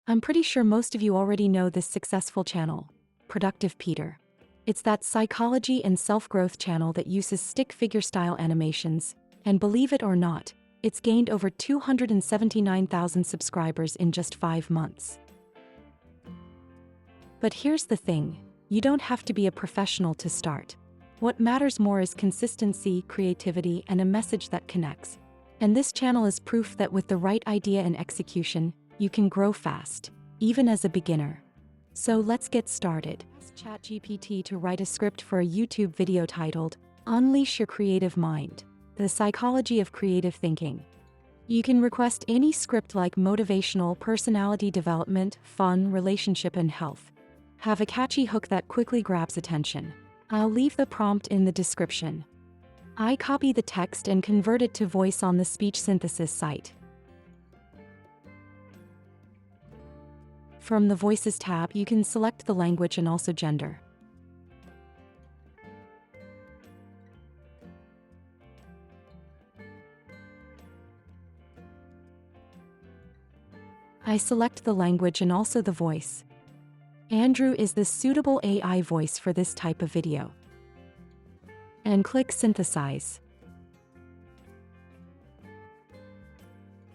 I'm pretty sure most of you already know this successful channel, Productive Peter. It's that psychology and self-growth channel that uses stick figure style animations, and believe it or not, it's gained over 279,000 subscribers in just 5 months. But here's the thing, you don't have to be a professional to start. What matters more is consistency, creativity, and a message that connects. And this channel is proof that with the right idea and execution, you can grow fast, even as a beginner. So let's get started. Ask ChatGPT to write a script for a YouTube video titled, Unleash Your Creative Mind, The Psychology of Creative Thinking. You can request any script like motivational, personality development, fun, relationship, and health. Have a catchy hook that quickly grabs attention. I'll leave the prompt in the description. I copy the text and convert it to voice on the speech synthesis site. From the Voices tab, you can select the language and also gender. I select the language and also the voice. Andrew is the suitable AI voice for this type of video. And click Synthesize.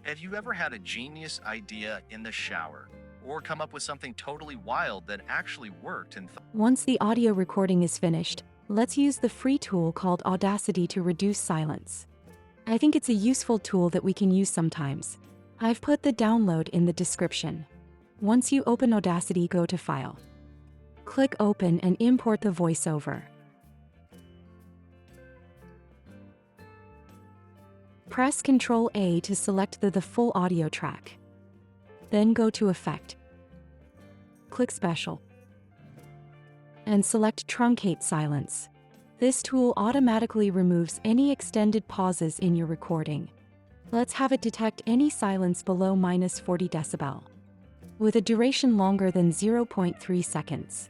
Have you ever had a genius idea in the shower? Or come up with something totally wild that actually worked and Once the audio recording is finished, let's use the free tool called Audacity to reduce silence. I think it's a useful tool that we can use sometimes. I've put the download in the description. Once you open Audacity, go to File. Click Open and import the voiceover. Press Ctrl-A to select the full audio track. Then go to Effect. Click Special. And select Truncate Silence. This tool automatically removes any extended pauses in your recording. Let's have it detect any silence below -40 decibel, with a duration longer than 0.3 seconds.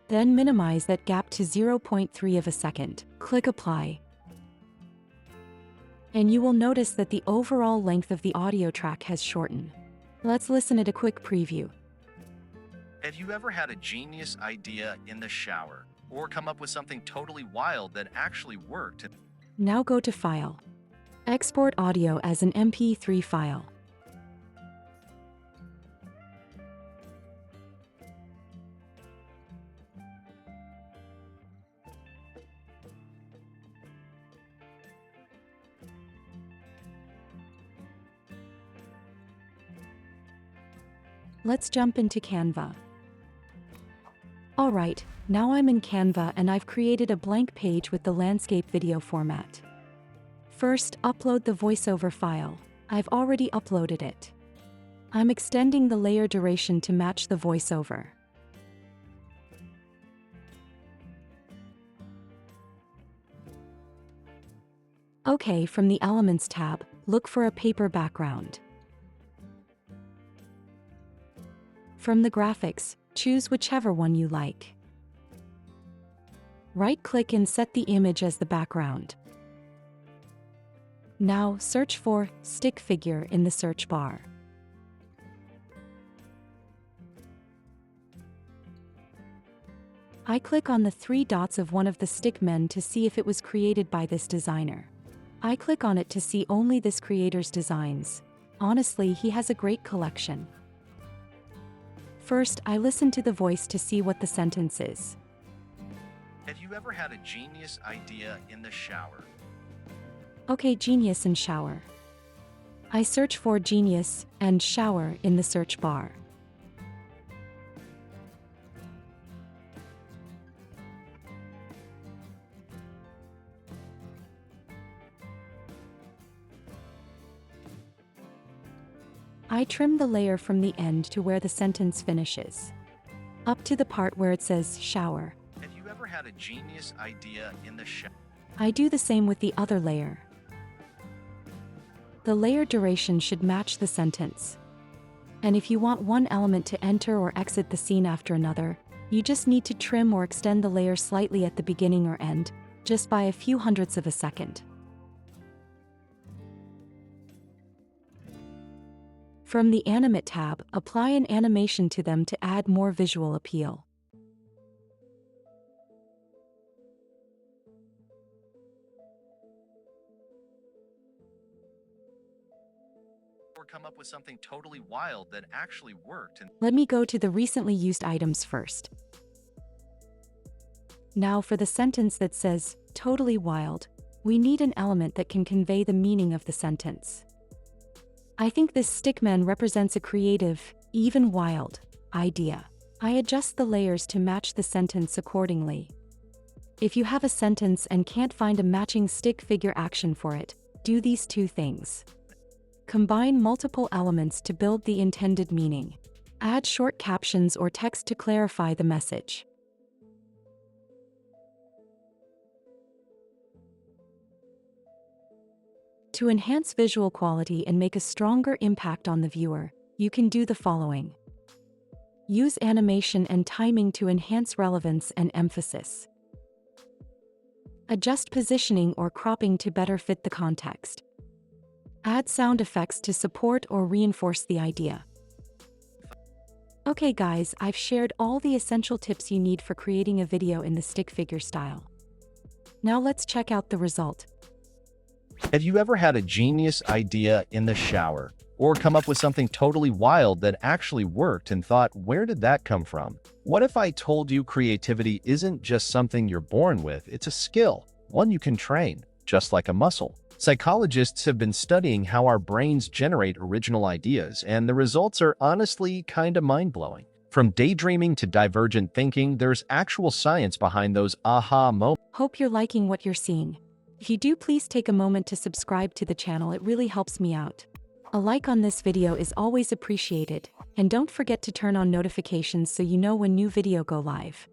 Then minimize that gap to 0.3 of a second. Click Apply. And you will notice that the overall length of the audio track has shortened. Let's listen at a quick preview. Have you ever had a genius idea in the shower? Or come up with something totally wild that actually worked? Now go to File. Export audio as an MP3 file. Let's jump into Canva. Alright, now I'm in Canva and I've created a blank page with the landscape video format. First, upload the voiceover file. I've already uploaded it. I'm extending the layer duration to match the voiceover. Okay, from the Elements tab, look for a paper background. From the graphics, choose whichever one you like. Right-click and set the image as the background. Now search for stick figure in the search bar. I click on the 3 dots of one of the stickmen to see if it was created by this designer. I click on it to see only this creator's designs. Honestly, he has a great collection. First, I listen to the voice to see what the sentence is. Have you ever had a genius idea in the shower? Okay, genius and shower. I search for genius and shower in the search bar. I trim the layer from the end to where the sentence finishes, up to the part where it says shower. Have you ever had a genius idea in the shower? I do the same with the other layer. The layer duration should match the sentence. And if you want one element to enter or exit the scene after another, you just need to trim or extend the layer slightly at the beginning or end, just by a few hundredths of a second. From the Animate tab, apply an animation to them to add more visual appeal. Or come up with something totally wild that actually worked and Let me go to the recently used items first. Now for the sentence that says, totally wild, we need an element that can convey the meaning of the sentence. I think this stickman represents a creative, even wild, idea. I adjust the layers to match the sentence accordingly. If you have a sentence and can't find a matching stick figure action for it, do these two things. Combine multiple elements to build the intended meaning. Add short captions or text to clarify the message. To enhance visual quality and make a stronger impact on the viewer, you can do the following. Use animation and timing to enhance relevance and emphasis. Adjust positioning or cropping to better fit the context. Add sound effects to support or reinforce the idea. Okay guys, I've shared all the essential tips you need for creating a video in the stick figure style. Now let's check out the result. have you ever had a genius idea in the shower or come up with something totally wild that actually worked and thought, where did that come from? What if I told you creativity isn't just something you're born with, it's a skill, one you can train, just like a muscle. Psychologists have been studying how our brains generate original ideas, and the results are honestly kinda mind-blowing. From daydreaming to divergent thinking, there's actual science behind those aha moments. Hope you're liking what you're seeing. If you do, please take a moment to subscribe to the channel, it really helps me out. A like on this video is always appreciated, and don't forget to turn on notifications so you know when new video go live.